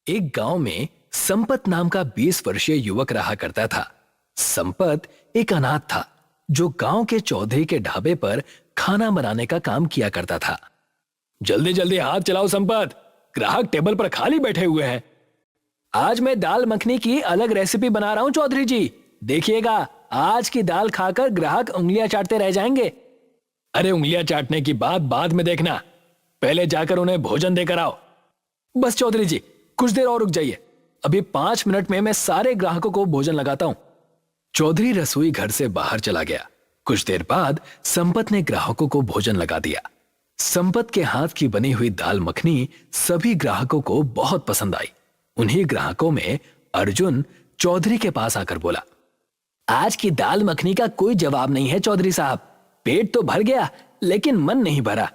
एक गांव में संपत नाम का 20 वर्षीय युवक रहा करता था। संपत एक अनाथ था जो गांव के चौधरी के ढाबे पर खाना बनाने का काम किया करता था। जल्दी जल्दी हाथ चलाओ संपत, ग्राहक टेबल पर खाली बैठे हुए हैं। आज मैं दाल मखनी की अलग रेसिपी बना रहा हूं चौधरी जी, देखिएगा आज की दाल खाकर ग्राहक उंगलियां चाटते रह जाएंगे। अरे उंगलियां चाटने की बात बाद में देखना, पहले जाकर उन्हें भोजन देकर आओ। बस चौधरी जी कुछ देर और रुक जाइए, अभी 5 मिनट में मैं सारे ग्राहकों को भोजन लगाता हूं। चौधरी रसोई घर से बाहर चला गया। कुछ देर बाद संपत ने ग्राहकों को भोजन लगा दिया। संपत के हाथ की बनी हुई दाल मखनी सभी ग्राहकों को बहुत पसंद आई। उन्हीं ग्राहकों में अर्जुन चौधरी के पास आकर बोला, आज की दाल मखनी का कोई जवाब नहीं है चौधरी साहब, पेट तो भर गया लेकिन मन नहीं भरा।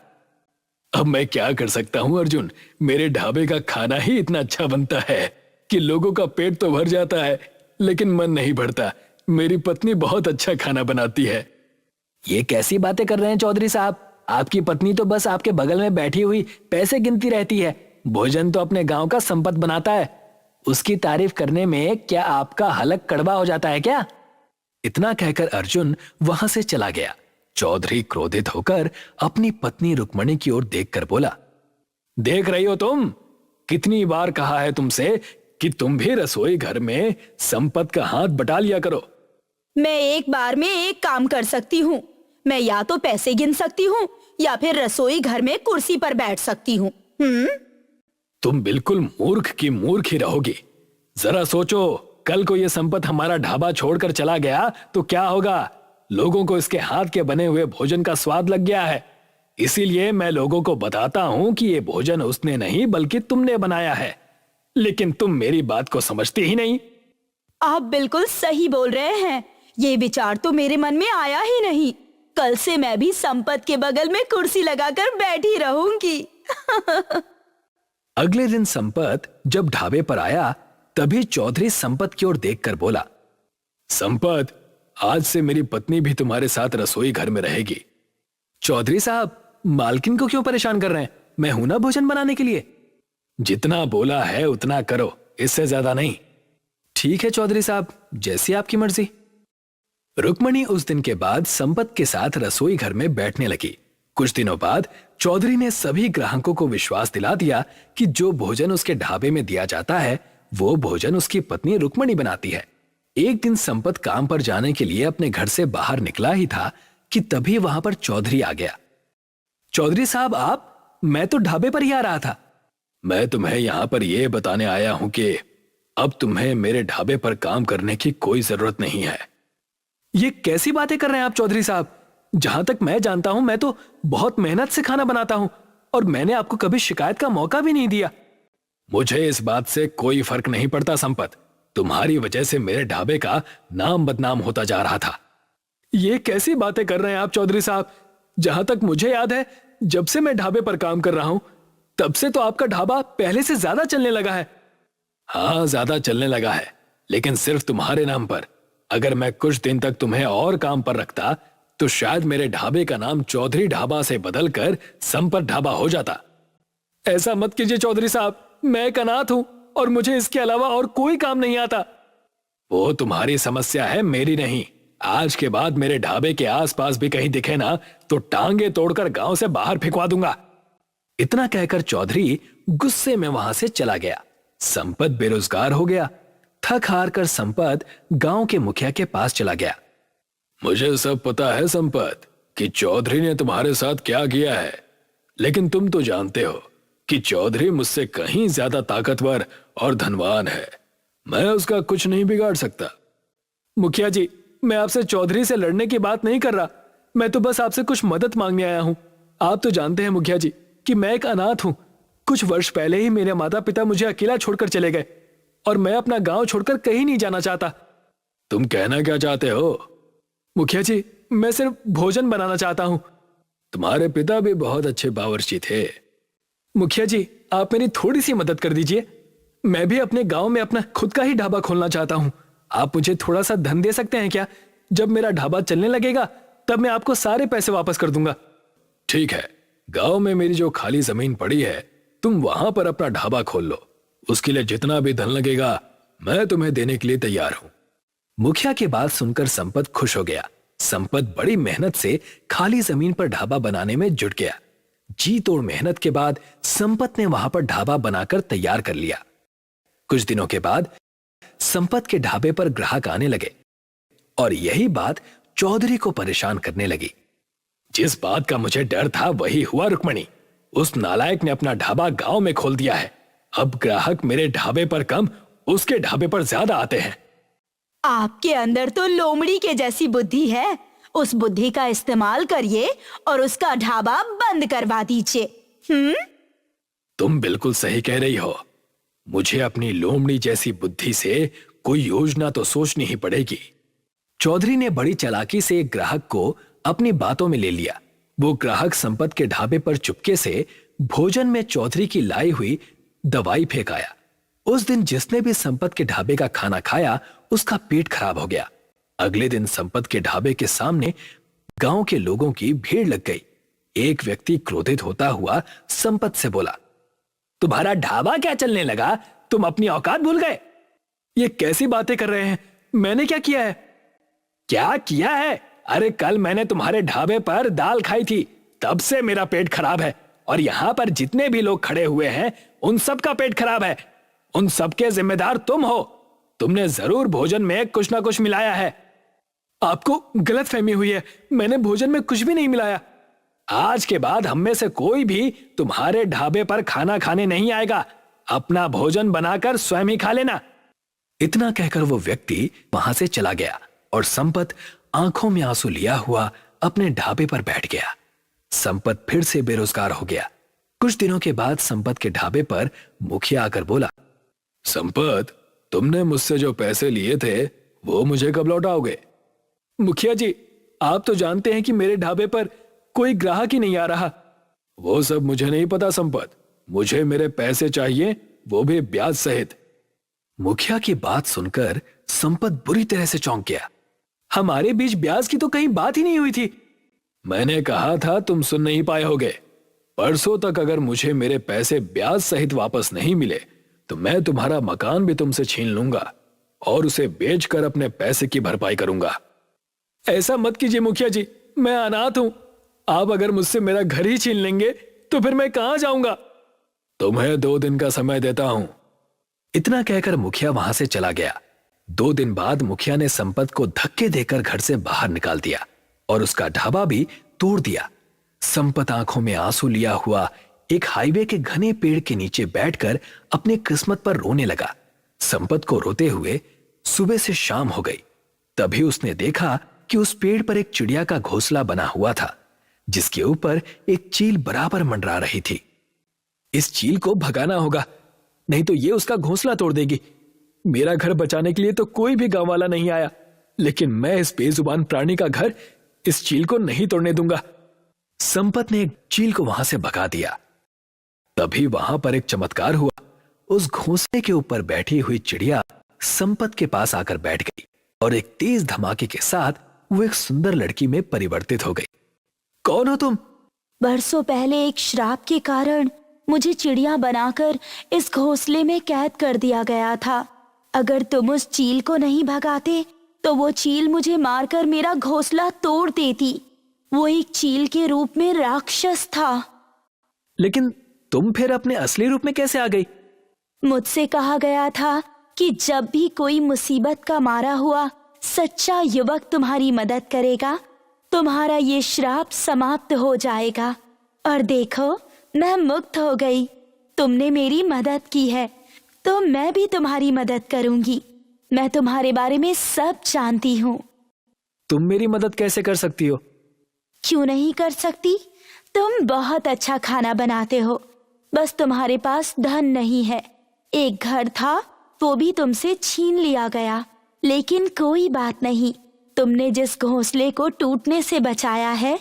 अब मैं क्या कर सकता हूं अर्जुन, मेरे ढाबे का खाना ही इतना अच्छा बनता है कि लोगों का पेट तो भर जाता है लेकिन मन नहीं भरता। मेरी पत्नी बहुत अच्छा खाना बनाती है। ये कैसी बातें कर रहे हैं चौधरी साहब, आपकी पत्नी तो बस आपके बगल में बैठी हुई पैसे गिनती रहती है, भोजन तो अपने गांव का संपत बनाता है। उसकी तारीफ करने में क्या आपका हलक कड़वा हो जाता है क्या? इतना कहकर अर्जुन वहां से चला गया। चौधरी क्रोधित होकर अपनी पत्नी रुक्मणी की ओर देखकर बोला, देख रही हो तुम, कितनी बार कहा है तुमसे कि तुम भी रसोई घर में संपत का हाथ बटा लिया करो। मैं एक बार में एक काम कर सकती हूँ, मैं या तो पैसे गिन सकती हूँ या फिर रसोई घर में कुर्सी पर बैठ सकती हूँ। तुम बिल्कुल मूर्ख की मूर्ख ही रहोगी। जरा सोचो, कल को यह संपत हमारा ढाबा छोड़कर चला गया तो क्या होगा? लोगों को इसके हाथ के बने हुए भोजन का स्वाद लग गया है, इसीलिए मैं लोगों को बताता हूं कि यह भोजन उसने नहीं बल्कि तुमने बनाया है, लेकिन तुम मेरी बात को समझते ही नहीं। आप बिल्कुल सही बोल रहे हैं, ये विचार तो मेरे मन में आया ही नहीं। कल से मैं भी संपत के बगल में कुर्सी लगाकर बैठी रहूंगी। अगले दिन संपत जब ढाबे पर आया तभी चौधरी संपत की ओर देखकर बोला, संपत, आज से मेरी पत्नी भी तुम्हारे साथ रसोई घर में रहेगी। चौधरी साहब, मालकिन को क्यों परेशान कर रहे हैं? मैं हूं ना भोजन बनाने के लिए। जितना बोला है उतना करो, इससे ज्यादा नहीं। ठीक है चौधरी साहब, जैसी आपकी मर्जी। रुक्मणी उस दिन के बाद संपत के साथ रसोई घर में बैठने लगी। कुछ दिनों बाद चौधरी ने सभी ग्राहकों को विश्वास दिला दिया कि जो भोजन उसके ढाबे में दिया जाता है वो भोजन उसकी पत्नी रुक्मणी बनाती है। एक दिन संपत काम पर जाने के लिए अपने घर से बाहर निकला ही था कि तभी वहां पर चौधरी आ गया। चौधरी साहब आप, मैं तो ढाबे पर ही आ रहा था। मैं तुम्हें यहां पर यह बताने आया हूं कि अब तुम्हें मेरे ढाबे पर काम करने की कोई जरूरत नहीं है। ये कैसी बातें कर रहे हैं आप चौधरी साहब? जहां तक मैं जानता हूं मैं तो बहुत मेहनत से खाना बनाता हूं और मैंने आपको कभी शिकायत का मौका भी नहीं दिया। मुझे इस बात से कोई फर्क नहीं पड़ता संपत, तुम्हारी वजह से मेरे ढाबे का नाम बदनाम होता जा रहा था। ये कैसी बातें कर रहे हैं आप चौधरी साहब? जहां तक मुझे याद है, जब से मैं ढाबे पर काम कर रहा हूं तब से तो आपका ढाबा पहले से ज्यादा चलने लगा है। हाँ, ज्यादा चलने लगा है, लेकिन सिर्फ तुम्हारे नाम पर। अगर मैं कुछ दिन तक तुम्हें और काम पर रखता तो शायद मेरे ढाबे का नाम चौधरी ढाबा से बदलकर संपत ढाबा हो जाता। ऐसा मत कीजिए चौधरी साहब, मैं एक अनाथ हूं और मुझे इसके अलावा और कोई काम नहीं आता। वो तुम्हारी समस्या है, मेरी नहीं। आज के बाद मेरे ढाबे के आसपास भी कहीं दिखे ना तो टांगे तोड़कर गांव से बाहर फेंकवा दूंगा। इतना कहकर चौधरी गुस्से में वहां से चला गया। संपत बेरोजगार हो गया। थक हार कर संपत गांव के मुखिया के पास चला गया। मुझे सब पता है संपत कि चौधरी ने तुम्हारे साथ क्या किया है, लेकिन तुम तो जानते हो कि चौधरी मुझसे कहीं ज्यादा ताकतवर और धनवान है। मैं उसका कुछ नहीं बिगाड़ सकता। मुखिया जी, मैं आपसे चौधरी से लड़ने की बात नहीं कर रहा, मैं तो बस आपसे कुछ मदद मांगने आया हूं। आप तो जानते हैं मुखिया जी कि मैं एक अनाथ हूं। कुछ वर्ष पहले ही मेरे माता पिता मुझे अकेला छोड़कर चले गए और मैं अपना गांव छोड़कर कहीं नहीं जाना चाहता। तुम कहना क्या चाहते हो? मुखिया जी, मैं सिर्फ भोजन बनाना चाहता हूं। तुम्हारे पिता भी बहुत अच्छे बावर्ची थे। मुखिया जी, आप मेरी थोड़ी सी मदद कर दीजिए। मैं भी अपने गांव में अपना खुद का ही ढाबा खोलना चाहता हूं। आप मुझे थोड़ा सा धन दे सकते हैं क्या? जब मेरा ढाबा चलने लगेगा तब मैं आपको सारे पैसे वापस कर दूंगा। ठीक है, गांव में मेरी जो खाली जमीन पड़ी है तुम वहां पर अपना ढाबा खोल लो। उसके लिए जितना भी धन लगेगा मैं तुम्हें देने के लिए तैयार हूं। मुखिया की बात सुनकर संपत खुश हो गया। संपत बड़ी मेहनत से खाली जमीन पर ढाबा बनाने में जुट गया। जी तोड़ मेहनत के बाद संपत ने वहां पर ढाबा बनाकर तैयार कर लिया। कुछ दिनों के बाद संपत के ढाबे पर ग्राहक आने लगे और यही बात चौधरी को परेशान करने लगी। जिस बात का मुझे डर था वही हुआ रुक्मणी। उस नालायक ने अपना ढाबा गांव में खोल दिया है। अब ग्राहक मेरे ढाबे पर कम, उसके ढाबे पर ज्यादा आते हैं। आपके अंदर तो लोमड़ी के जैसी बुद्धि है। उस बुद्धि का इस्तेमाल करिए और उसका ढाबा बंद करवा दीजिए। तुम बिल्कुल सही कह रही हो। मुझे अपनी लोमड़ी जैसी बुद्धि से कोई योजना तो सोचनी ही पड़ेगी। चौधरी ने बड़ी चालाकी से एक ग्राहक को अपनी बातों में ले लिया। वो ग्राहक संपत के ढाबे पर चुपके से भोजन में चौधरी की लाई हुई दवाई फेंक आया। उस दिन जिसने भी संपत के ढाबे का खाना खाया उसका पेट खराब हो गया। अगले दिन संपत के ढाबे के सामने गांव के लोगों की भीड़ लग गई। एक व्यक्ति क्रोधित होता हुआ संपत से बोला, तुम्हारा ढाबा क्या चलने लगा? तुम अपनी औकात भूल गए? ये कैसी बातें कर रहे हैं? मैंने क्या किया है? क्या किया है? अरे कल मैंने तुम्हारे ढाबे पर दाल खाई थी, तब से मेरा पेट खराब है। और यहां पर जितने भी लोग खड़े हुए हैं उन सब का पेट खराब है। उन सबके जिम्मेदार तुम हो। तुमने जरूर भोजन में कुछ ना कुछ मिलाया है। आपको गलतफहमी हुई है। मैंने भोजन में कुछ भी नहीं मिलाया। आज के बाद हम में से कोई भी तुम्हारे ढाबे पर खाना खाने नहीं आएगा। अपना भोजन बनाकर स्वयं ही खा लेना। इतना कहकर वो व्यक्ति वहां से चला गया और संपत आंखों में आंसू लिया हुआ अपने ढाबे पर बैठ गया। संपत फिर से बेरोजगार हो गया। कुछ दिनों के बाद संपत के ढाबे पर मुखिया आकर बोला, संपत, तुमने मुझसे जो पैसे लिए थे वो मुझे कब लौटाओगे? मुखिया जी, आप तो जानते हैं कि मेरे ढाबे पर कोई ग्राहक ही नहीं आ रहा। वो सब मुझे नहीं पता संपत, मुझे मेरे पैसे चाहिए, वो भी ब्याज सहित। मुखिया की बात सुनकर संपत बुरी तरह से चौंक गया। हमारे बीच ब्याज की तो कहीं बात ही नहीं हुई थी। मैंने कहा था तुम सुन नहीं पाए होगे। परसों तक अगर मुझे मेरे पैसे ब्याज सहित वापस नहीं मिले तो मैं तुम्हारा मकान भी तुमसे छीन लूंगा और उसे बेचकर अपने पैसे की भरपाई करूंगा। ऐसा मत कीजिए मुखिया जी, मैं अनाथ हूं। आप अगर मुझसे मेरा घर ही छीन लेंगे तो फिर मैं कहां जाऊंगा? तुम्हें 2 दिन का समय देता हूं। इतना कहकर मुखिया वहां से चला गया। 2 दिन बाद मुखिया ने संपत को धक्के देकर घर से बाहर निकाल दिया और उसका ढाबा भी तोड़ दिया। संपत आंखों में आंसू लिया हुआ एक हाईवे के घने पेड़ के नीचे बैठकर अपनी किस्मत पर रोने लगा। संपत को रोते हुए सुबह से शाम हो गई। तभी उसने देखा कि उस पेड़ पर एक चिड़िया का घोंसला बना हुआ था, जिसके ऊपर एक चील बराबर मंडरा रही थी। इस चील को भगाना होगा, नहीं तो ये उसका घोंसला तोड़ देगी। मेरा घर बचाने के लिए तो कोई भी गांव वाला नहीं आया, लेकिन मैं इस बेजुबान प्राणी का घर इस चील को नहीं तोड़ने दूंगा। संपत ने एक चील को वहां से भगा दिया। तभी वहां पर एक चमत्कार हुआ। उस घोंसले के ऊपर बैठी हुई चिड़िया संपत के पास आकर बैठ गई और एक तेज धमाके के साथ वो एक सुंदर लड़की में परिवर्तित हो गई। कौन हो तुम? बरसों पहले एक श्राप के कारण मुझे चिड़िया बनाकर इस घोंसले में कैद कर दिया गया था। अगर तुम उस चील को नहीं भगाते तो वो चील मुझे मारकर मेरा घोंसला तोड़ देती। वो एक चील के रूप में राक्षस था। लेकिन तुम फिर अपने असली रूप में कैसे आ गई? मुझसे कहा गया था कि जब भी कोई मुसीबत का मारा हुआ सच्चा युवक तुम्हारी मदद करेगा, तुम्हारा ये श्राप समाप्त हो जाएगा। और देखो, मैं मुक्त हो गई। तुमने मेरी मदद की है तो मैं भी तुम्हारी मदद करूंगी। मैं तुम्हारे बारे में सब जानती हूँ। तुम मेरी मदद कैसे कर सकती हो? क्यों नहीं कर सकती? तुम बहुत अच्छा खाना बनाते हो, बस तुम्हारे पास धन नहीं है। एक घर था, वो भी तुमसे छीन लिया गया, लेकिन कोई बात नहीं। तुमने जिस घोंसले को टूटने से बचाया है,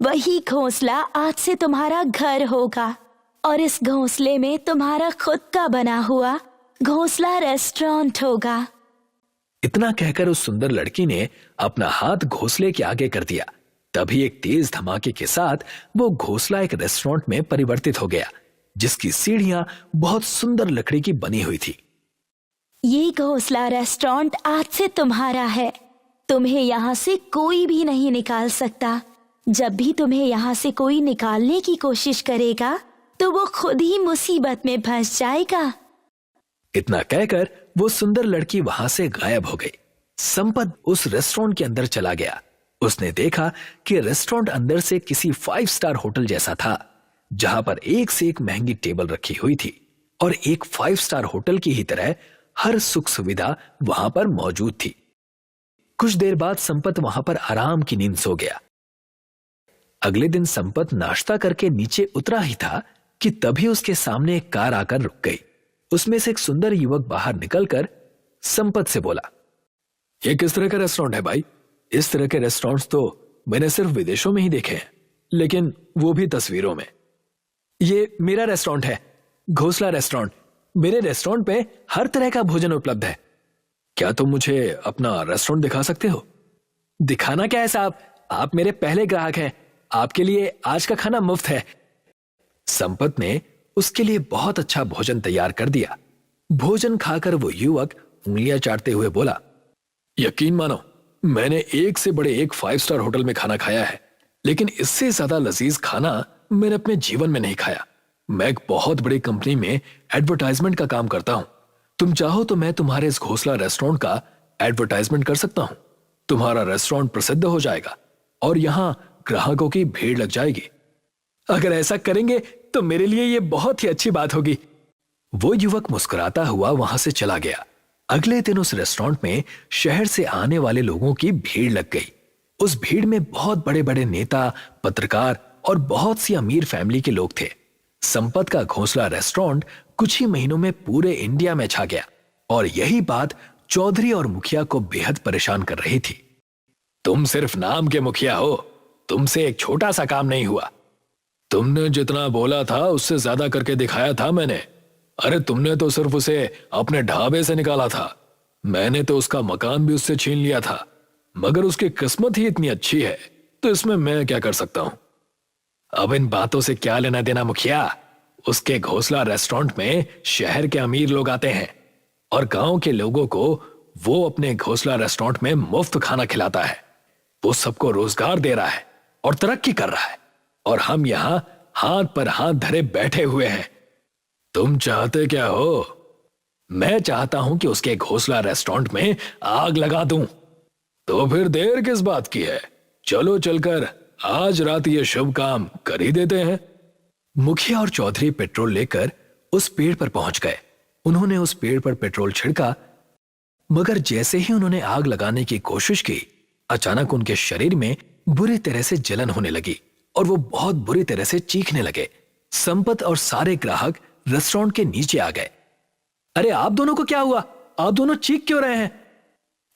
वही घोंसला आज से तुम्हारा घर होगा। और इस घोंसले में तुम्हारा खुद का बना हुआ घोंसला रेस्टोरेंट होगा। इतना कहकर उस सुंदर लड़की ने अपना हाथ घोंसले के आगे कर दिया। तभी एक तेज धमाके के साथ वो घोंसला एक रेस्टोरेंट में परिवर्तित हो गया। जिसकी सीढ़ियां बहुत सुंदर लकड़ी की बनी हुई थी। ये घोंसला रेस्टोरेंट आज से तुम्हारा है। तुम्हें यहाँ से कोई भी नहीं निकाल सकता। जब भी तुम्हें यहाँ से कोई निकालने की कोशिश करेगा तो वो खुद ही मुसीबत में फंस जाएगा। इतना कहकर वो सुंदर लड़की वहां से गायब हो गई। संपत उस रेस्टोरेंट के अंदर चला गया। उसने देखा कि रेस्टोरेंट अंदर से किसी 5 स्टार होटल जैसा था, जहां पर एक से एक महंगी टेबल रखी हुई थी और एक 5 स्टार होटल की ही तरह हर सुख सुविधा वहां पर मौजूद थी। कुछ देर बाद संपत वहां पर आराम की नींद सो गया। अगले दिन संपत नाश्ता करके नीचे उतरा ही था कि तभी उसके सामने एक कार आकर रुक गई। उसमें से एक सुंदर युवक बाहर निकलकर संपत से बोला, यह किस तरह का रेस्टोरेंट है भाई? इस तरह के रेस्टोरेंट्स तो मैंने सिर्फ विदेशों में ही देखे हैं, लेकिन वो भी तस्वीरों में। ये मेरा रेस्टोरेंट है, घोंसला रेस्टोरेंट। मेरे रेस्टोरेंट पे हर तरह का भोजन उपलब्ध है। क्या तुम मुझे अपना रेस्टोरेंट दिखा सकते हो? दिखाना क्या है साहब, आप मेरे पहले ग्राहक हैं। आपके लिए आज का खाना मुफ्त है। संपत ने उसके लिए बहुत अच्छा भोजन तैयार कर दिया। भोजन खाकर वो युवक उंगलियां चाटते हुए बोला, यकीन मानो मैंने एक से बड़े एक 5 स्टार होटल में खाना खाया है, लेकिन इससे ज्यादा लजीज खाना मैंने अपने जीवन में नहीं खाया। मैं एक बहुत बड़ी कंपनी में एडवर्टाइजमेंट का काम करता हूं। तुम चाहो तो मैं तुम्हारे इस घोंसला रेस्टोरेंट का एडवर्टाइजमेंट कर सकता हूं। तुम्हारा रेस्टोरेंट प्रसिद्ध हो जाएगा और यहां ग्राहकों की भीड़ लग जाएगी। अगर ऐसा करेंगे तो मेरे लिए यह बहुत ही अच्छी बात होगी। वो युवक मुस्कुराता हुआ वहां से चला गया। अगले दिन उस रेस्टोरेंट में शहर से आने वाले लोगों की भीड़ लग गई। उस भीड़ में बहुत बड़े बड़े नेता, पत्रकार और बहुत सी अमीर फैमिली के लोग थे। संपत का घोंसला रेस्टोरेंट कुछ ही महीनों में पूरे इंडिया में छा गया और यही बात चौधरी और मुखिया को बेहद परेशान कर रही थी। तुम सिर्फ नाम के मुखिया हो, तुमसे एक छोटा सा काम नहीं हुआ। तुमने जितना बोला था उससे ज्यादा करके दिखाया था मैंने। अरे तुमने तो सिर्फ उसे अपने ढाबे से निकाला था। मैंने तो उसका मकान भी उससे छीन लिया था, मगर उसकी किस्मत ही इतनी अच्छी है, तो इसमें मैं क्या कर सकता हूं? अब इन बातों से क्या लेना देना मुखिया। उसके घोंसला रेस्टोरेंट में शहर के अमीर लोग आते हैं और गांव के लोगों को वो अपने घोंसला रेस्टोरेंट में मुफ्त खाना खिलाता है। वो सबको रोजगार दे रहा है और तरक्की कर रहा है, और हम यहां हाथ पर हाथ धरे बैठे हुए हैं। तुम चाहते क्या हो? मैं चाहता हूं कि उसके घोंसला रेस्टोरेंट में आग लगा दूं। तो फिर देर किस बात की है? चलो चलकर आज रात ये शुभ काम कर ही देते हैं। मुखिया और चौधरी पेट्रोल लेकर उस पेड़ पर पहुंच गए। उन्होंने उस पेड़ पर पेट्रोल छिड़का, मगर जैसे ही उन्होंने आग लगाने की कोशिश की, अचानक उनके शरीर में बुरी तरह से जलन होने लगी और वो बहुत बुरी तरह से चीखने लगे। संपत और सारे ग्राहक रेस्टोरेंट के नीचे आ गए। अरे आप दोनों को क्या हुआ? आप दोनों चीख क्यों रहे हैं?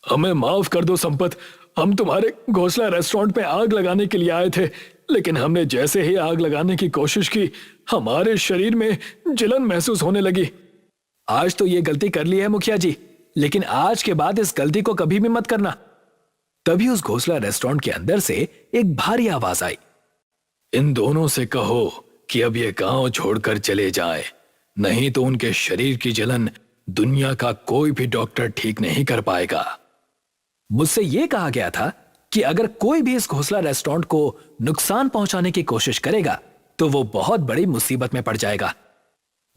हमें माफ कर दो संपत, हम तुम्हारे घोंसला रेस्टोरेंट में आग लगाने के लिए आए थे, लेकिन हमने जैसे ही आग लगाने की कोशिश की, हमारे शरीर में जलन महसूस होने लगी। आज तो ये गलती कर ली है मुखिया जी, लेकिन आज के बाद इस गलती को कभी भी मत करना। तभी उस घोंसला रेस्टोरेंट के अंदर से एक भारी आवाज आई, इन दोनों से कहो कि अब ये गांव छोड़कर चले जाएं, नहीं तो उनके शरीर की जलन दुनिया का कोई भी डॉक्टर ठीक नहीं कर पाएगा। मुझसे यह कहा गया था कि अगर कोई भी इस घोंसला रेस्टोरेंट को नुकसान पहुंचाने की कोशिश करेगा तो वो बहुत बड़ी मुसीबत में पड़ जाएगा।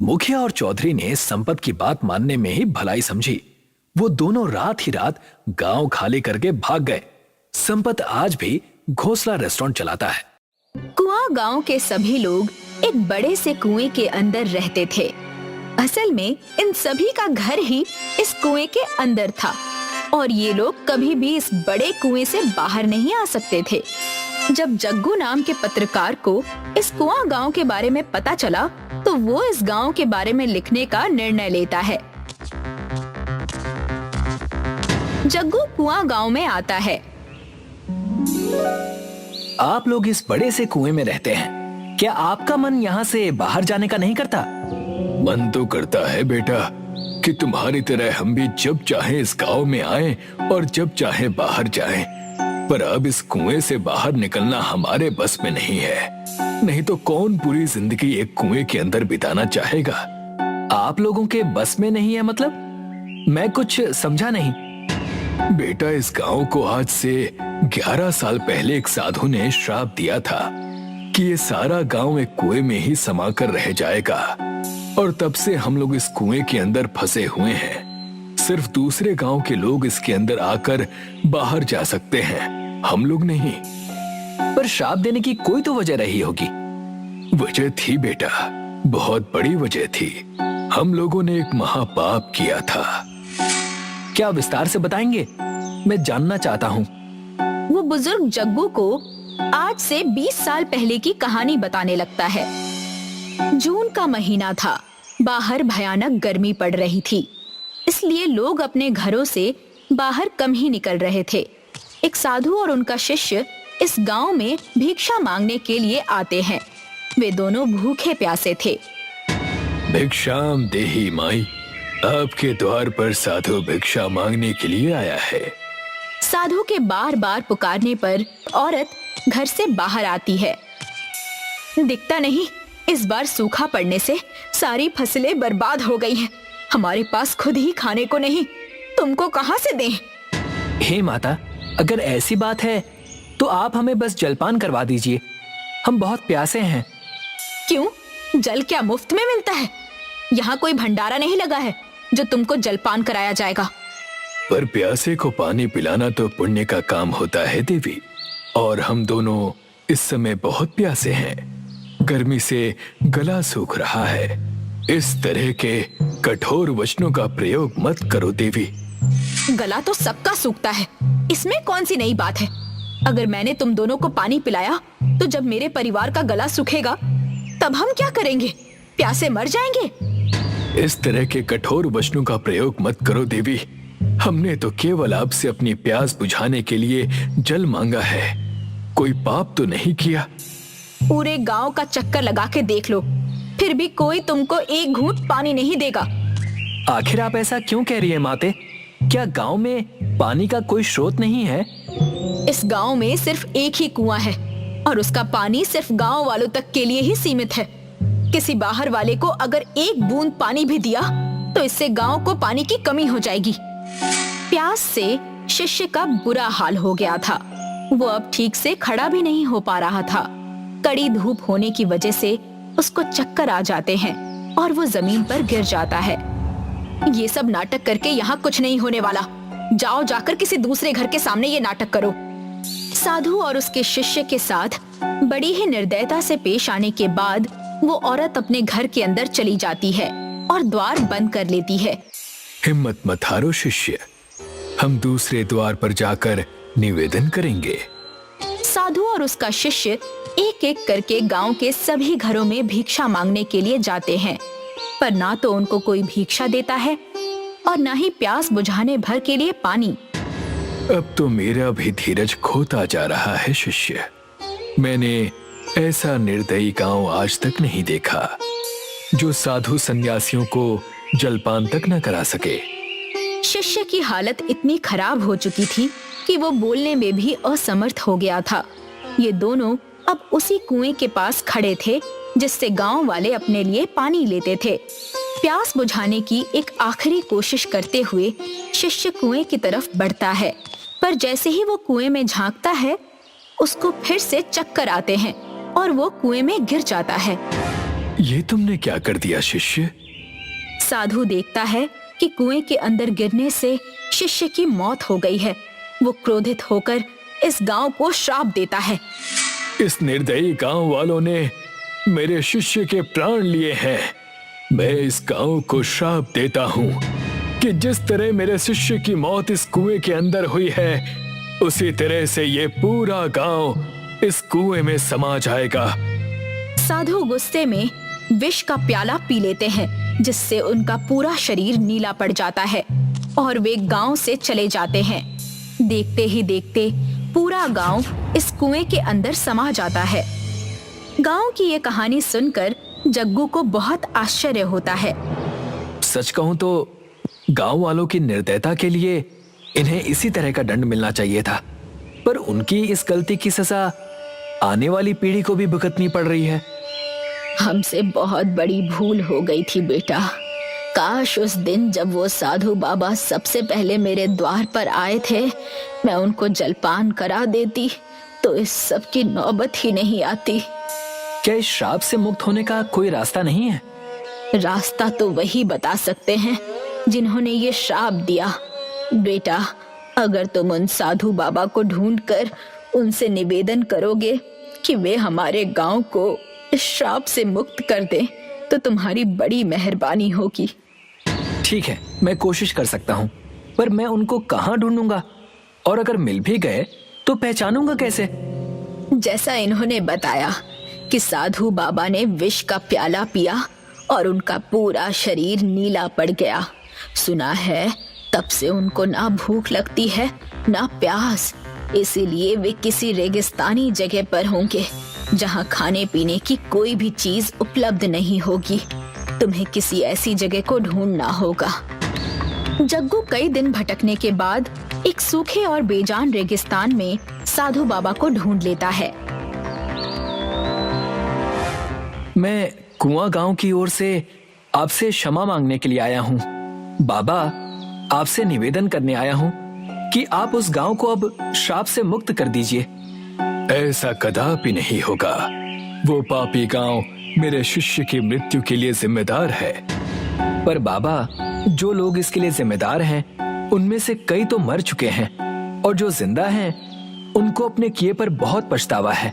मुखिया और चौधरी ने संपत की बात मानने में ही भलाई समझी। वो दोनों रात ही रात गांव खाली करके भाग गए। संपत आज भी घोंसला रेस्टोरेंट चलाता है। कुआं गांव के सभी लोग एक बड़े से कुएं के अंदर रहते थे। असल में इन सभी का घर ही इस कुएं के अंदर था और ये लोग कभी भी इस बड़े कुएं से बाहर नहीं आ सकते थे। जब जग्गू नाम के पत्रकार को इस कुआं गांव के बारे में पता चला तो वो इस गांव के बारे में लिखने का निर्णय लेता है। जग्गू कुआं गांव में आता है। आप लोग इस बड़े से कुएं में रहते हैं, क्या आपका मन यहाँ से बाहर जाने का नहीं करता? मन तो करता है बेटा कि तुम्हारी तरह हम भी जब चाहे इस गांव में आएं और जब चाहे बाहर जाएं, पर अब इस कुएं से बाहर निकलना हमारे बस में नहीं है। नहीं तो कौन पूरी जिंदगी एक कुएं के अंदर बिताना चाहेगा। आप लोगों के बस में नहीं है मतलब? मैं कुछ समझा नहीं। बेटा, इस गांव को आज से 11 साल पहले एक साधु ने श्राप दिया था कि ये सारा गांव एक कुएं में ही समाकर रह जाएगा, और तब से हम लोग इस कुएं के अंदर फंसे हुए हैं। सिर्फ दूसरे गांव के लोग इसके अंदर आकर बाहर जा सकते हैं, हम लोग नहीं। पर श्राप देने की कोई तो वजह रही होगी। वजह थी बेटा, बहुत बड़ी वजह थी। हम लोगों ने एक महापाप किया था। क्या विस्तार से बताएंगे? मैं जानना चाहता हूँ। वो बुजुर्ग जग्गू को आज से 20 साल पहले की कहानी बताने लगता है। जून का महीना था। बाहर भयानक गर्मी पड़ रही थी, इसलिए लोग अपने घरों से बाहर कम ही निकल रहे थे। एक साधु और उनका शिष्य इस गांव में भिक्षा मांगने के लिए आते हैं। वे दोनों भूखे प्यासे थे। भिक्षाम देहि माई, आपके द्वार पर साधु भिक्षा मांगने के लिए आया है। साधु के बार बार पुकारने पर औरत घर से बाहर आती है। दिखता नहीं, इस बार सूखा पड़ने से सारी फसलें बर्बाद हो गई हैं। हमारे पास खुद ही खाने को नहीं, तुमको कहां से दें? हे माता, अगर ऐसी बात है तो आप हमें बस जलपान करवा दीजिए। हम बहुत प्यासे हैं। क्यों? जल क्या मुफ्त में मिलता है? यहाँ कोई भंडारा नहीं लगा है जो तुमको जलपान कराया जाएगा। पर प्यासे को पानी पिलाना तो पुण्य का काम होता है देवी, और हम दोनों इस समय बहुत प्यासे हैं। गर्मी से गला सूख रहा है। इस तरह के कठोर वचनों का प्रयोग मत करो देवी। गला तो सबका सूखता है, इसमें कौन सी नई बात है? अगर मैंने तुम दोनों को पानी पिलाया तो जब मेरे परिवार का गला सूखेगा तब हम क्या करेंगे? प्यासे मर जाएंगे। इस तरह के कठोर वचनों का प्रयोग मत करो देवी। हमने तो केवल आपसे अपनी प्यास बुझाने के लिए जल मांगा है, कोई पाप तो नहीं किया। पूरे गांव का चक्कर लगा के देख लो, फिर भी कोई तुमको एक घूंट पानी नहीं देगा। आखिर आप ऐसा क्यों कह रही है माते? क्या गांव में पानी का कोई स्रोत नहीं है? इस गांव में सिर्फ एक ही कुआं है, और उसका पानी सिर्फ गांव वालों तक के लिए ही सीमित है। किसी बाहर वाले को अगर एक बूंद पानी भी दिया तो इससे गांव को पानी की कमी हो जाएगी। प्यास से शिष्य का बुरा हाल हो गया था। वो अब ठीक से खड़ा भी नहीं हो पा रहा था। कड़ी धूप होने की वजह से उसको चक्कर आ जाते हैं और वो जमीन पर गिर जाता है। ये सब नाटक करके यहाँ कुछ नहीं होने वाला। जाओ जाकर किसी दूसरे घर के सामने ये नाटक करो। साधु और उसके शिष्य के साथ बड़ी ही निर्दयता से पेश आने के बाद वो औरत अपने घर के अंदर चली जाती है और द्वार बंद कर लेती है। हिम्मत मत हारो शिष्य, हम दूसरे द्वार पर जाकर निवेदन करेंगे। साधु और उसका शिष्य एक एक करके गांव के सभी घरों में भिक्षा मांगने के लिए जाते हैं, पर ना तो उनको कोई भिक्षा देता है और ना ही प्यास बुझाने भर के लिए पानी। अब तो मेरा भी धीरज खोता जा रहा है शिष्य। मैंने ऐसा निर्दयी गांव आज तक नहीं देखा जो साधु सन्यासियों को जलपान तक न करा सके। शिष्य की हालत इतनी खराब हो चुकी थी कि वो बोलने में भी असमर्थ हो गया था। ये दोनों अब उसी कुएं के पास खड़े थे जिससे गांव वाले अपने लिए पानी लेते थे। प्यास बुझाने की एक आखिरी कोशिश करते हुए शिष्य कुएं की तरफ बढ़ता है, पर जैसे ही वो कुएं में झांकता है उसको फिर से चक्कर आते हैं और वो कुएं में गिर जाता है। ये तुमने क्या कर दिया शिष्य? साधु देखता है कि कुएं के अंदर गिरने से शिष्य की मौत हो गई है। वो क्रोधित होकर इस गांव को श्राप देता है। इस निर्दयी गांव वालों ने मेरे शिष्य के प्राण लिए हैं। मैं इस गांव को श्राप देता हूँ कि जिस तरह मेरे शिष्य की मौत इस कुएं के अंदर हुई है, उसी तरह से ये पूरा गांव इस कुएं में समा जाएगा। साधु गुस्से में विष का प्याला पी लेते हैं, जिससे उनका पूरा शरीर नीला पड़ जाता है और वे गांव से चले जाते हैं। देखते ही देखते पूरा गांव इस कुएं के अंदर समा जाता है। गांव की ये कहानी सुनकर जग्गू को बहुत आश्चर्य होता है। सच कहूं तो गांव वालों की निर्दयता के लिए इन्हें इसी तरह का दंड मिलना चाहिए था। पर उनकी इस गलती की सजा आने वाली पीढ़ी को भी भुगतनी पड़ रही है। हमसे बहुत बड़ी भूल हो गई थी बेटा। काश उस दिन जब वो साधु बाबा सबसे पहले मेरे द्वार पर आए थे, मैं उनको जलपान करा देती तो इस सब की नौबत ही नहीं आती। क्या इस श्राप से मुक्त होने का कोई रास्ता नहीं है? रास्ता तो वही बता सकते हैं जिन्होंने ये श्राप दिया। बेटा, अगर तुम उन साधु बाबा को ढूंढकर उनसे निवेदन करोगे कि वे हमारे गांव को इस श्राप से मुक्त कर दें, तो तुम्हारी बड़ी मेहरबानी होगी। ठीक है, मैं कोशिश कर सकता हूँ, पर मैं उनको कहाँ ढूंढूंगा? और अगर मिल भी गए तो पहचानूंगा कैसे? जैसा इन्होंने बताया कि साधु बाबा ने विष का प्याला पिया और उनका पूरा शरीर नीला पड़ गया। सुना है तब से उनको ना भूख लगती है ना प्यास, इसीलिए वे किसी रेगिस्तानी जगह पर होंगे जहां खाने पीने की कोई भी चीज उपलब्ध नहीं होगी। तुम्हें किसी ऐसी जगह को ढूंढना होगा। जग्गू कई दिन भटकने के बाद एक सूखे और बेजान रेगिस्तान में साधु बाबा को ढूंढ लेता है। मैं कुआं गांव की ओर से आपसे क्षमा मांगने के लिए आया हूँ। बाबा, आपसे निवेदन करने आया हूँ कि आप उस गांव को अब श्राप से मुक्त कर दीजिए। ऐसा कदापि नहीं होगा। वो पापी गांव मेरे शिष्य की मृत्यु के लिए जिम्मेदार है। पर बाबा, जो लोग इसके लिए जिम्मेदार हैं, उनमें से कई तो मर चुके हैं और जो जिंदा हैं, उनको अपने किए पर बहुत पछतावा है।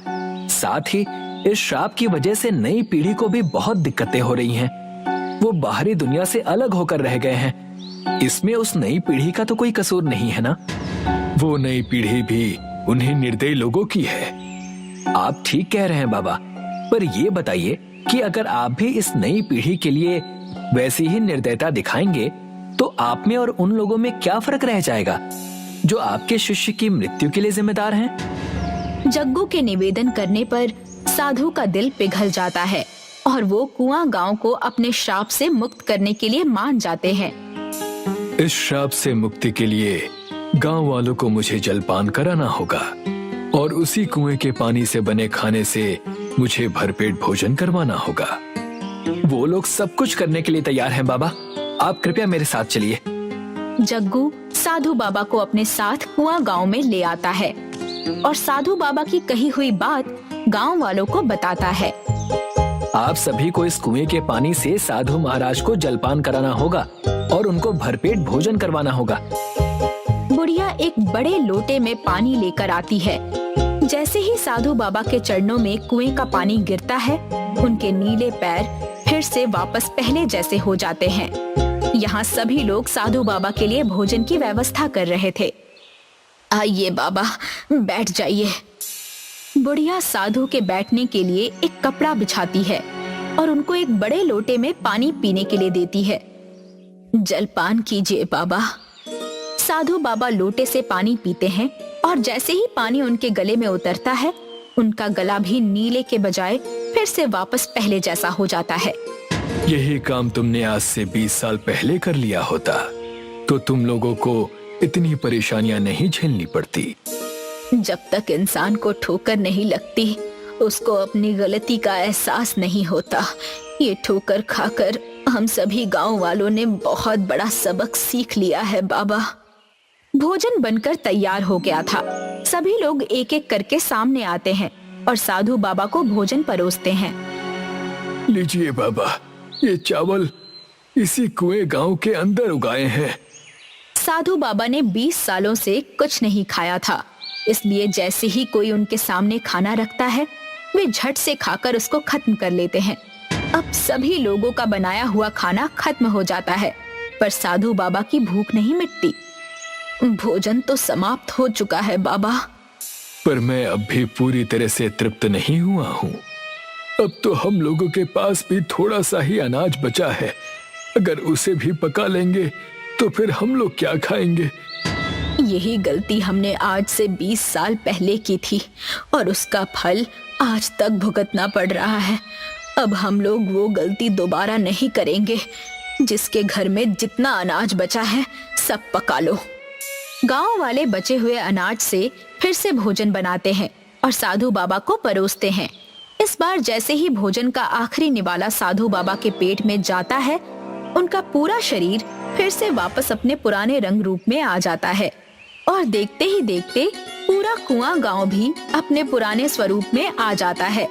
साथ ही इस श्राप की वजह से नई पीढ़ी को भी बहुत दिक्कतें हो रही हैं। वो बाहरी दुनिया से अलग होकर रह गए हैं। इसमें उस नई पीढ़ी का तो कोई कसूर नहीं है ना? वो नई पीढ़ी भी उन्हीं निर्दयी लोगों की है। आप ठीक कह रहे हैं बाबा, पर ये बताइए कि अगर आप भी इस नई पीढ़ी के लिए वैसी ही निर्दयता दिखाएंगे तो आप में और उन लोगों में क्या फर्क रह जाएगा जो आपके शिष्य की मृत्यु के लिए जिम्मेदार हैं? जग्गू के निवेदन करने पर साधु का दिल पिघल जाता है और वो कुआं गांव को अपने श्राप से मुक्त करने के लिए मान जाते हैं। इस श्राप से मुक्ति के लिए गांव वालों को मुझे जलपान कराना होगा और उसी कुएं के पानी से बने खाने से मुझे भरपेट भोजन करवाना होगा। वो लोग सब कुछ करने के लिए तैयार हैं बाबा, आप कृपया मेरे साथ चलिए। जग्गू साधु बाबा को अपने साथ कुआं गांव में ले आता है और साधु बाबा की कही हुई बात गांव वालों को बताता है। आप सभी को इस कुएं के पानी से साधु महाराज को जलपान कराना होगा और उनको भरपेट भोजन करवाना होगा। बुढ़िया एक बड़े लोटे में पानी लेकर आती है। जैसे ही साधु बाबा के चरणों में कुएं का पानी गिरता है, उनके नीले पैर फिर से वापस पहले जैसे हो जाते हैं। यहाँ सभी लोग साधु बाबा के लिए भोजन की व्यवस्था कर रहे थे। आइए बाबा, बैठ जाइए। बुढ़िया साधु के बैठने के लिए एक कपड़ा बिछाती है और उनको एक बड़े लोटे में पानी पीने के लिए देती है। जलपान कीजिए बाबा। साधु बाबा लोटे से पानी पीते हैं और जैसे ही पानी उनके गले में उतरता है, उनका गला भी नीले के बजाय फिर से वापस पहले जैसा हो जाता है। यही काम तुमने आज से 20 साल पहले कर लिया होता तो तुम लोगों को इतनी परेशानियां नहीं झेलनी पड़ती। जब तक इंसान को ठोकर नहीं लगती, उसको अपनी गलती का एहसास नहीं होता। ये ठोकर खाकर हम सभी गांव वालों ने बहुत बड़ा सबक सीख लिया है बाबा। भोजन बनकर तैयार हो गया था। सभी लोग एक एक करके सामने आते हैं और साधु बाबा को भोजन परोसते हैं। लीजिए बाबा, ये चावल इसी कुएं गांव के अंदर उगाए हैं। साधु बाबा ने 20 सालों से कुछ नहीं खाया था, इसलिए जैसे ही कोई उनके सामने खाना रखता है, वे झट से खाकर उसको खत्म कर लेते हैं। अब सभी लोगों का बनाया हुआ खाना खत्म हो जाता है, पर साधु बाबा की भूख नहीं मिटती। भोजन तो समाप्त हो चुका है बाबा। पर मैं अब भी पूरी तरह से तृप्त नहीं हुआ हूँ। अब तो हम लोगों के पास भी थोड़ा सा ही अनाज बचा है। अगर उसे भी पका लेंगे तो फिर हम लोग क्या खाएंगे? यही गलती हमने आज से 20 साल पहले की थी और उसका फल आज तक भुगतना पड़ रहा है। अब हम लोग वो गलती दोबारा नहीं करेंगे। जिसके घर में जितना अनाज बचा है, सब पका लो। गांव वाले बचे हुए अनाज से फिर से भोजन बनाते हैं और साधु बाबा को परोसते हैं। इस बार जैसे ही भोजन का आखिरी निवाला साधु बाबा के पेट में जाता है, उनका पूरा शरीर फिर से वापस अपने पुराने रंग रूप में आ जाता है और देखते ही देखते पूरा कुआं गांव भी अपने पुराने स्वरूप में आ जाता है।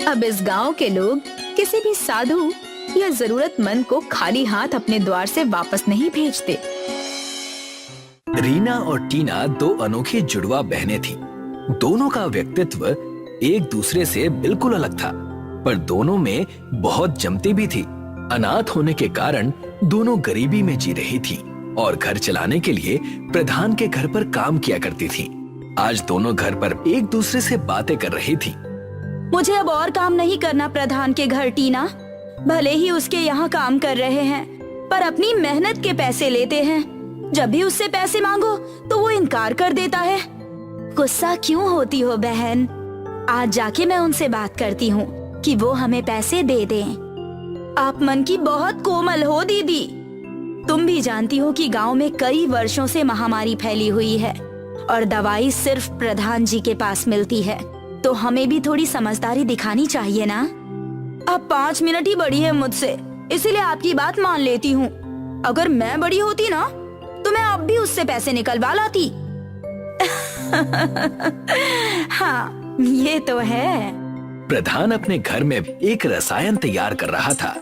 अब इस गांव के लोग किसी भी साधु या जरूरतमंद को खाली हाथ अपने द्वार से वापस नहीं भेजते। रीना और टीना दो अनोखी जुड़वा बहनें थीं। दोनों का व्यक्तित्व एक दूसरे से बिल्कुल अलग था, पर दोनों में बहुत जमती भी थी। अनाथ होने के कारण दोनों गरीबी में जी रही थी और घर चलाने के लिए प्रधान के घर पर काम किया करती थी। आज दोनों घर पर एक दूसरे से बातें कर रही थी। मुझे अब और काम नहीं करना प्रधान के घर टीना। भले ही उसके यहाँ काम कर रहे हैं, पर अपनी मेहनत के पैसे लेते हैं। जब भी उससे पैसे मांगो तो वो इनकार कर देता है। गुस्सा क्यों होती हो बहन? आज जाके मैं उनसे बात करती हूँ कि वो हमें पैसे दे दें। आप मन की बहुत कोमल हो दीदी। तुम भी जानती हो कि गांव में कई वर्षों से महामारी फैली हुई है और दवाई सिर्फ प्रधान जी के पास मिलती है, तो हमें भी थोड़ी समझदारी दिखानी चाहिए ना। अब 5 मिनट ही बड़ी है मुझसे, इसीलिए आपकी बात मान लेती हूँ। अगर मैं बड़ी होती ना तो मैं अब भी उससे पैसे निकलवा लाती। हाँ, ये तो है। प्रधान अपने घर में एक रसायन तैयार कर रहा था।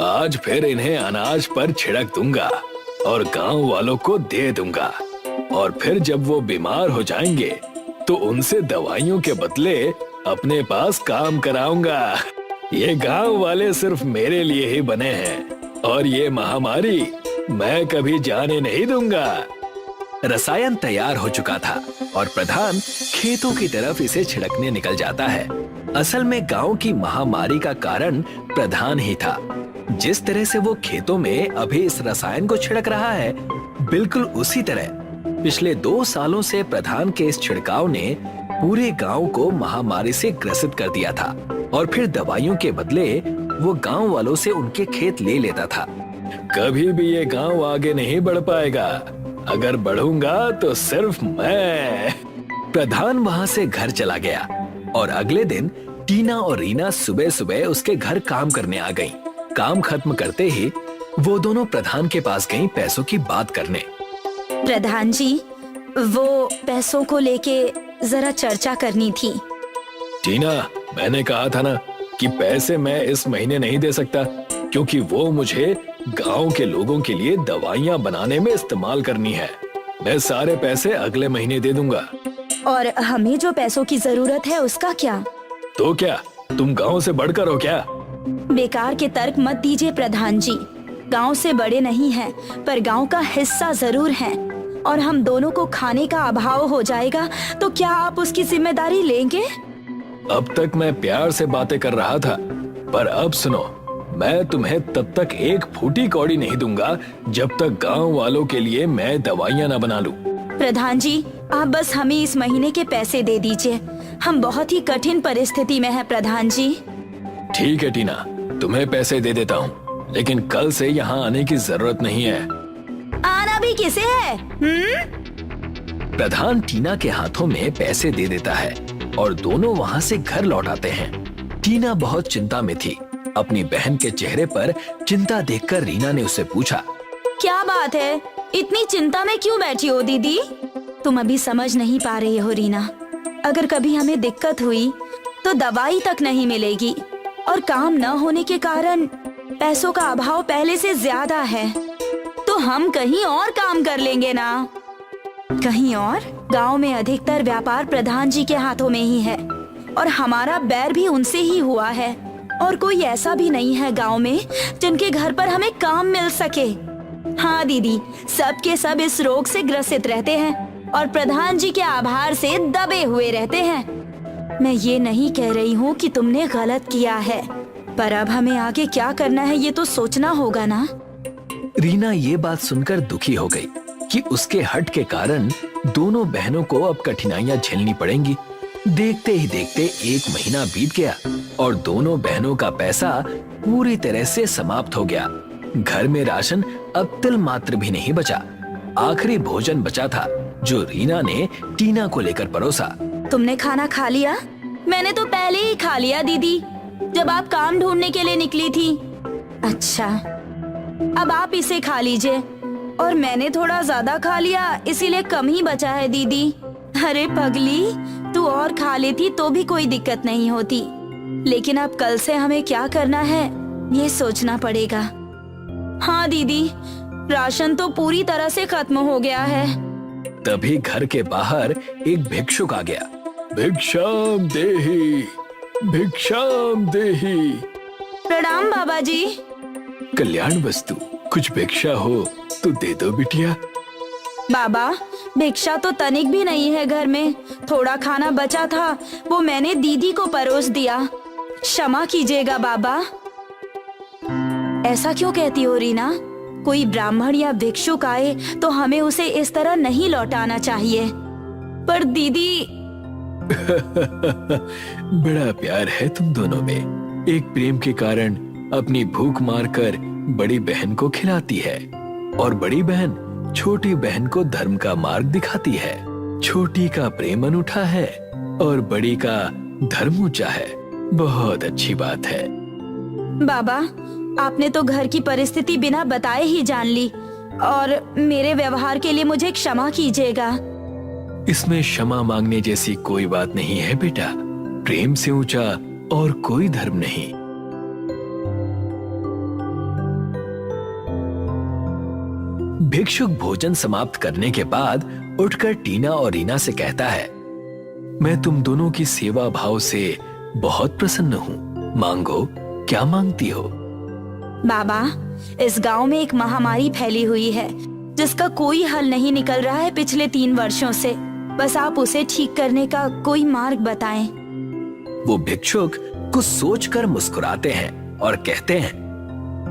आज फिर इन्हें अनाज पर छिड़क दूंगा और गांव वालों को दे दूंगा, और फिर जब वो बीमार हो जाएंगे तो उनसे दवाइयों के बदले अपने पास काम कराऊंगा। ये गांव वाले सिर्फ मेरे लिए ही बने हैं और ये महामारी मैं कभी जाने नहीं दूंगा। रसायन तैयार हो चुका था और प्रधान खेतों की तरफ इसे छिड़कने निकल जाता है। असल में गांव की महामारी का कारण प्रधान ही था। जिस तरह से वो खेतों में अभी इस रसायन को छिड़क रहा है, बिल्कुल उसी तरह पिछले 2 सालों से प्रधान के इस छिड़काव ने पूरे गांव को महामारी से ग्रसित कर दिया था और फिर दवाइयों के बदले वो गांव वालों से उनके खेत ले लेता था। कभी भी ये गांव आगे नहीं बढ़ पाएगा। अगर बढ़ूंगा तो सिर्फ मैं। प्रधान वहां से घर चला गया और अगले दिन टीना और रीना सुबह सुबह उसके घर काम करने आ गईं। काम खत्म करते ही वो दोनों प्रधान के पास गईं पैसों की बात करने। प्रधान जी, वो पैसों को लेके जरा चर्चा करनी थी। टीना, मैंने कहा था ना कि पैसे मैं इस महीने नहीं दे सकता, क्योंकि वो मुझे गांव के लोगों के लिए दवाइयाँ बनाने में इस्तेमाल करनी है। मैं सारे पैसे अगले महीने दे दूंगा। और हमें जो पैसों की जरूरत है उसका क्या? तो क्या तुम गांव से बढ़कर हो क्या? बेकार के तर्क मत दीजिए प्रधान जी। गांव से बड़े नहीं हैं, पर गांव का हिस्सा जरूर हैं। और हम दोनों को खाने का अभाव हो जाएगा तो क्या आप उसकी जिम्मेदारी लेंगे? अब तक मैं प्यार से बातें कर रहा था, पर अब सुनो, मैं तुम्हें तब तक एक फूटी कौड़ी नहीं दूंगा जब तक गांव वालों के लिए मैं दवाइयाँ न बना लूं। प्रधान जी, आप बस हमें इस महीने के पैसे दे दीजिए। हम बहुत ही कठिन परिस्थिति में हैं प्रधान जी। ठीक है टीना, तुम्हें पैसे दे देता हूँ, लेकिन कल से यहाँ आने की जरूरत नहीं है। आना भी किसे है? प्रधान टीना के हाथों में पैसे दे देता है और दोनों वहाँ से घर लौट आते हैं। टीना बहुत चिंता में थी। अपनी बहन के चेहरे पर चिंता देखकर रीना ने उससे पूछा, क्या बात है? इतनी चिंता में क्यों बैठी हो दीदी? तुम अभी समझ नहीं पा रही हो रीना। अगर कभी हमें दिक्कत हुई तो दवाई तक नहीं मिलेगी और काम न होने के कारण पैसों का अभाव पहले से ज्यादा है। तो हम कहीं और काम कर लेंगे ना। कहीं और? गांव में अधिकतर व्यापार प्रधान जी के हाथों में ही है और हमारा बैर भी उनसे ही हुआ है। और कोई ऐसा भी नहीं है गांव में जिनके घर पर हमें काम मिल सके। हाँ दीदी, सब के सब इस रोग से ग्रसित रहते हैं और प्रधान जी के आभार से दबे हुए रहते हैं। मैं ये नहीं कह रही हूँ कि तुमने गलत किया है, पर अब हमें आगे क्या करना है ये तो सोचना होगा ना। रीना ये बात सुनकर दुखी हो गई कि उसके हट के कारण दोनों बहनों को अब कठिनाइयां झेलनी पड़ेंगी। देखते ही देखते 1 महीना बीत गया और दोनों बहनों का पैसा पूरी तरह से समाप्त हो गया। घर में राशन अब तिल मात्र भी नहीं बचा। आखिरी भोजन बचा था जो रीना ने टीना को लेकर परोसा। तुमने खाना खा लिया? मैंने तो पहले ही खा लिया दीदी, जब आप काम ढूंढने के लिए निकली थी। अच्छा, अब आप इसे खा लीजिए। और मैंने थोड़ा ज्यादा खा लिया, इसीलिए कम ही बचा है दीदी। अरे पगली, तू और खा लेती तो भी कोई दिक्कत नहीं होती, लेकिन अब कल से हमें क्या करना है ये सोचना पड़ेगा। हाँ दीदी, राशन तो पूरी तरह से खत्म हो गया है। तभी घर के बाहर एक भिक्षुक आ गया। भिक्षाम देहि, भिक्षाम देहि। प्रणाम बाबा जी। कल्याण वस्तु, कुछ भिक्षा हो तो दे दो बिटिया। बाबा, भिक्षा तो तनिक भी नहीं है घर में। थोड़ा खाना बचा था, वो मैंने दीदी को परोस दिया। क्षमा कीजिएगा बाबा। ऐसा क्यों कहती हो रीना? कोई ब्राह्मण या भिक्षुक आए तो हमें उसे इस तरह नहीं लौटाना चाहिए। पर दीदी बड़ा प्यार है तुम दोनों में। एक प्रेम के कारण अपनी भूख मारकर बड़ी बहन को खिलाती है, और बड़ी बहन छोटी बहन को धर्म का मार्ग दिखाती है। छोटी का प्रेम अनूठा है और बड़ी का धर्म ऊंचा है। बहुत अच्छी बात है। बाबा, आपने तो घर की परिस्थिति बिना बताए ही जान ली, और मेरे व्यवहार के लिए मुझे क्षमा कीजिएगा। इसमें क्षमा मांगने जैसी कोई बात नहीं है बेटा। प्रेम से ऊंचा और कोई धर्म नहीं। भिक्षुक भोजन समाप्त करने के बाद उठकर टीना और रीना से कहता है, मैं तुम दोनों की सेवा भाव से बहुत प्रसन्न हूँ। मांगो, क्या मांगती हो? बाबा, इस गांव में एक महामारी फैली हुई है जिसका कोई हल नहीं निकल रहा है पिछले 3 वर्षों से। बस आप उसे ठीक करने का कोई मार्ग बताएं। वो भिक्षुक कुछ सोचकर मुस्कुराते हैं और कहते हैं,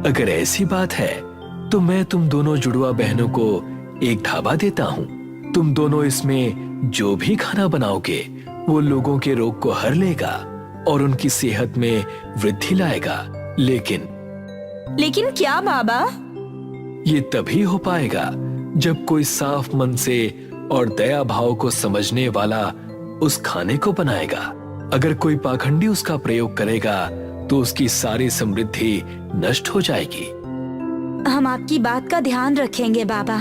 अगर ऐसी बात है तो मैं तुम दोनों जुड़वा बहनों को एक ढाबा देता हूँ। तुम दोनों इसमें जो भी खाना बनाओगे वो लोगों के रोग को हर लेगा और उनकी सेहत में वृद्धि लाएगा। लेकिन क्या बाबा? ये तभी हो पाएगा जब कोई साफ मन से और दया भाव को समझने वाला उस खाने को बनाएगा। अगर कोई पाखंडी उसका प्रयोग करेगा तो उसकी सारी समृद्धि नष्ट हो जाएगी। हम आपकी बात का ध्यान रखेंगे बाबा।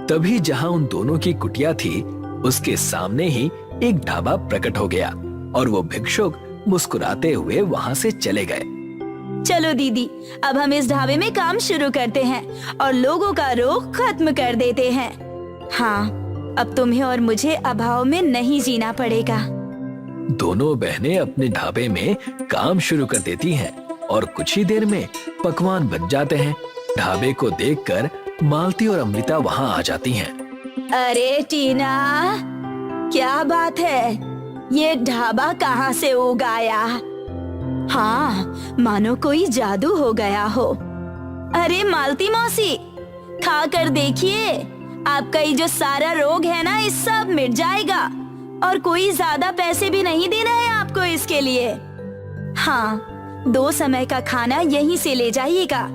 तभी जहाँ उन दोनों की कुटिया थी, उसके सामने ही एक ढाबा प्रकट हो गया और वो भिक्षुक मुस्कुराते हुए वहाँ से चले गए। चलो दीदी, अब हम इस ढाबे में काम शुरू करते हैं और लोगों का रोग खत्म कर देते हैं। हाँ, अब तुम्हें और मुझे अभाव में नहीं जीना पड़ेगा। दोनों बहनें अपने ढाबे में काम शुरू कर देती हैं और कुछ ही देर में पकवान बन जाते हैं। ढाबे को देखकर मालती और अमृता वहाँ आ जाती हैं। अरे टीना, क्या बात है? ये ढाबा कहाँ से उगाया? हाँ, मानो कोई जादू हो गया हो। अरे मालती मौसी, खा कर देखिए, आपका ये जो सारा रोग है ना, इस सब मिट जाएगा और कोई ज्यादा पैसे भी नहीं देना है आपको इसके लिए। हाँ, 2 समय का खाना यहीं से ले जाइएगा।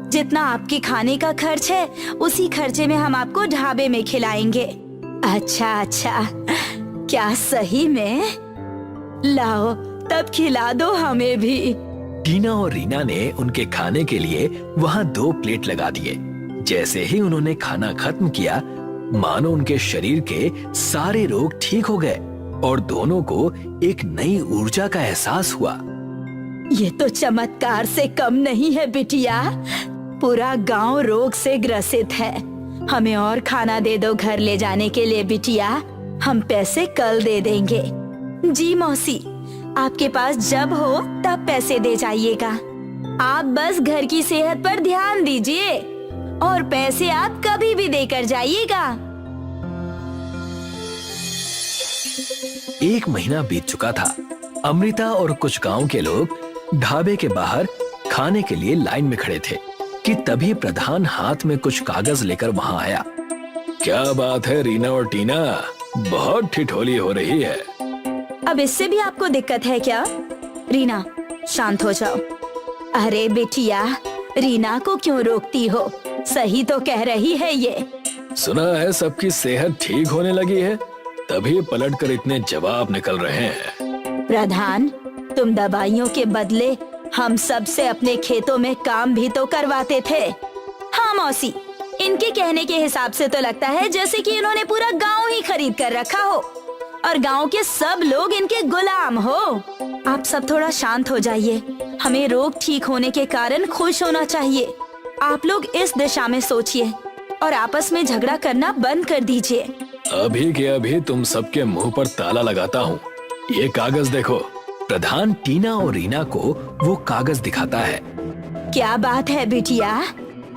जितना आपके खाने का खर्च है उसी खर्चे में हम आपको ढाबे में खिलाएंगे। अच्छा, क्या सही में? लाओ, तब खिला दो हमें भी। टीना और रीना ने उनके खाने के लिए वहाँ 2 प्लेट लगा दिए। जैसे ही उन्होंने खाना खत्म किया, मानो उनके शरीर के सारे रोग ठीक हो गए और दोनों को एक नई ऊर्जा का एहसास हुआ। ये तो चमत्कार से कम नहीं है बिटिया। पूरा गांव रोग से ग्रसित है। हमें और खाना दे दो घर ले जाने के लिए बिटिया। हम पैसे कल दे देंगे। जी मौसी, आपके पास जब हो तब पैसे दे जाइएगा। आप बस घर की सेहत पर ध्यान दीजिए और पैसे आप कभी भी देकर जाइएगा। 1 महीना बीत चुका था। अमृता और कुछ गांव के लोग ढाबे के बाहर खाने के लिए लाइन में खड़े थे कि तभी प्रधान हाथ में कुछ कागज लेकर वहां आया। क्या बात है रीना और टीना, बहुत ठिठोली हो रही है। अब इससे भी आपको दिक्कत है क्या? रीना, शांत हो जाओ। अरे बेटिया, रीना को क्यों रोकती हो? सही तो कह रही है ये। सुना है सबकी सेहत ठीक होने लगी है, तभी पलटकर इतने जवाब निकल रहे हैं। प्रधान, तुम दवाइयों के बदले हम सब से अपने खेतों में काम भी तो करवाते थे। हाँ मौसी, इनके कहने के हिसाब से तो लगता है जैसे कि इन्होंने पूरा गांव ही खरीद कर रखा हो और गांव के सब लोग इनके गुलाम हो। आप सब थोड़ा शांत हो जाइए। हमें रोग ठीक होने के कारण खुश होना चाहिए। आप लोग इस दिशा में सोचिए और आपस में झगड़ा करना बंद कर दीजिए। अभी के अभी तुम सबके मुंह पर ताला लगाता हूँ। ये कागज देखो। प्रधान टीना और रीना को वो कागज दिखाता है। क्या बात है बिटिया?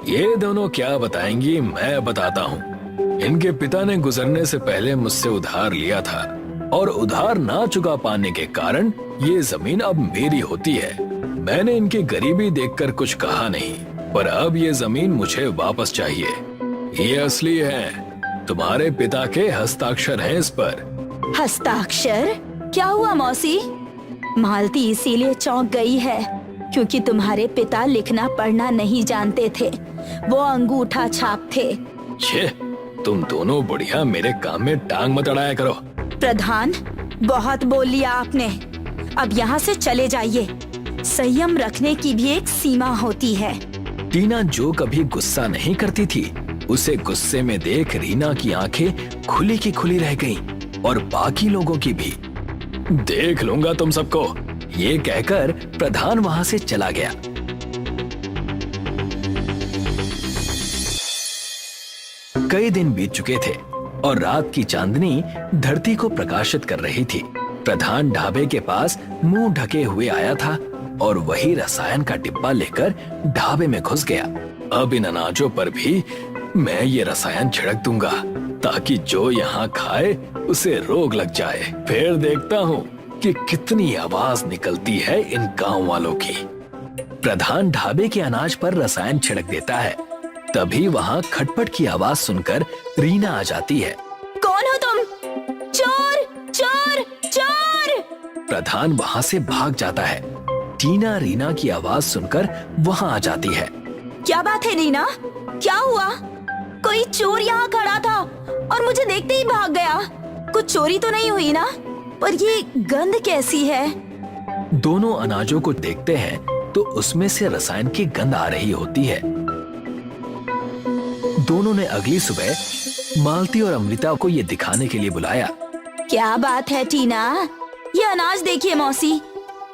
ये दोनों क्या बताएंगी, मैं बताता हूँ। इनके पिता ने गुजरने से पहले मुझसे उधार लिया था और उधार ना चुका पाने के कारण ये जमीन अब मेरी होती है। मैंने इनकी गरीबी देखकर कुछ कहा नहीं, पर अब ये जमीन मुझे वापस चाहिए। ये असली है, तुम्हारे पिता के हस्ताक्षर हैं इस पर। हस्ताक्षर? क्या हुआ मौसी? मालती इसीलिए चौंक गई है क्योंकि तुम्हारे पिता लिखना पढ़ना नहीं जानते थे। वो अंगूठा छाप थे। ये तुम दोनों बढ़िया मेरे काम में टांग मत अड़ाया करो। प्रधान, बहुत बोल लिया आपने। अब यहाँ से चले जाइए। संयम रखने की भी एक सीमा होती है। टीना जो कभी गुस्सा नहीं करती थी, उसे गुस्से में देख रीना की आंखें खुली की खुली रह गईं और बाकी लोगों की भी। देख लूंगा तुम सबको। ये कहकर प्रधान वहां से चला गया। कई दिन बीत चुके थे और रात की चांदनी धरती को प्रकाशित कर रही थी। प्रधान ढाबे के पास मुंह ढके हुए आया था और वही रसायन का डिब्बा लेकर ढाबे में घुस गया। अब इन अनाजों पर भी मैं ये रसायन छिड़क दूंगा ताकि जो यहाँ खाए उसे रोग लग जाए। फिर देखता हूँ कि कितनी आवाज निकलती है इन गांव वालों की। प्रधान ढाबे के अनाज पर रसायन छिड़क देता है। तभी वहाँ खटपट की आवाज सुनकर रीना आ जाती है। कौन हो तुम? चोर चोर चोर! प्रधान वहाँ से भाग जाता है। टीना रीना की आवाज सुनकर वहाँ आ जाती है। क्या बात है रीना? क्या हुआ? कोई चोर यहाँ खड़ा था और मुझे देखते ही भाग गया। कुछ चोरी तो नहीं हुई ना? पर ये गंध कैसी है? दोनों अनाजों को देखते हैं तो उसमें से रसायन की गंध आ रही होती है। दोनों ने अगली सुबह मालती और अमृता को ये दिखाने के लिए बुलाया। क्या बात है टीना? ये अनाज देखिए मौसी,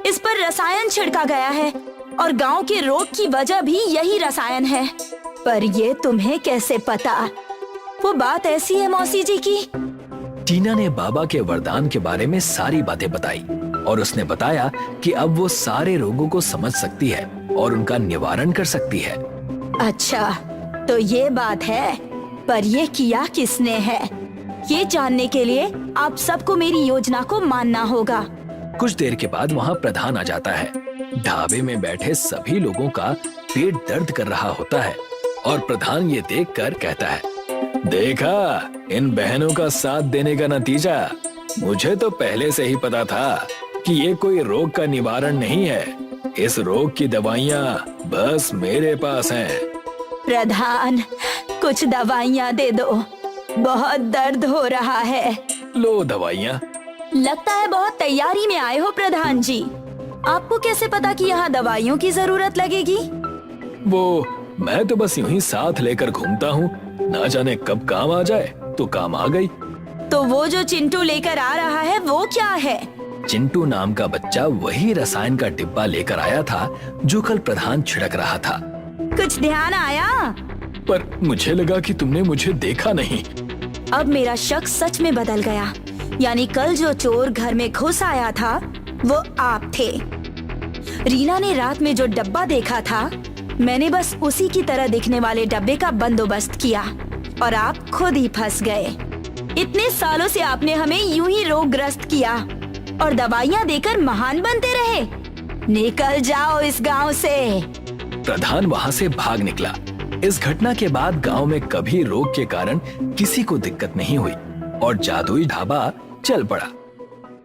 इस पर रसायन छिड़का गया है और गांव के रोग की वजह भी यही रसायन है। पर ये तुम्हें कैसे पता? वो बात ऐसी है मौसी जी की। टीना ने बाबा के वरदान के बारे में सारी बातें बताई और उसने बताया कि अब वो सारे रोगों को समझ सकती है और उनका निवारण कर सकती है। अच्छा, तो ये बात है। पर ये किया किसने है? ये जानने के लिए आप सबको मेरी योजना को मानना होगा। कुछ देर के बाद वहाँ प्रधान आ जाता है। ढाबे में बैठे सभी लोगों का पेट दर्द कर रहा होता है और प्रधान ये देखकर कहता है, देखा इन बहनों का साथ देने का नतीजा। मुझे तो पहले से ही पता था कि ये कोई रोग का निवारण नहीं है। इस रोग की दवाइयाँ बस मेरे पास हैं। प्रधान, कुछ दवाइयाँ दे दो, बहुत दर्द हो रहा है। लो दवाइयाँ। लगता है बहुत तैयारी में आए हो प्रधान जी। आपको कैसे पता कि यहाँ दवाइयों की जरूरत लगेगी? वो मैं तो बस यूं ही साथ लेकर घूमता हूँ, ना जाने कब काम आ जाए तो काम आ गई। तो वो जो चिंटू लेकर आ रहा है वो क्या है? चिंटू नाम का बच्चा वही रसायन का डिब्बा लेकर आया था जो कल प्रधान छिड़क रहा था। कुछ ध्यान आया? पर मुझे लगा कि तुमने मुझे देखा नहीं। अब मेरा शक सच में बदल गया। यानी कल जो चोर घर में घुस आया था वो आप थे। रीना ने रात में जो डब्बा देखा था, मैंने बस उसी की तरह दिखने वाले डब्बे का बंदोबस्त किया और आप खुद ही फंस गए। इतने सालों से आपने हमें यूं ही रोगग्रस्त किया और दवाइयाँ देकर महान बनते रहे। निकल जाओ इस गांव से। प्रधान वहाँ से भाग निकला। इस घटना के बाद गांव में कभी रोग के कारण किसी को दिक्कत नहीं हुई और जादुई ढाबा चल पड़ा।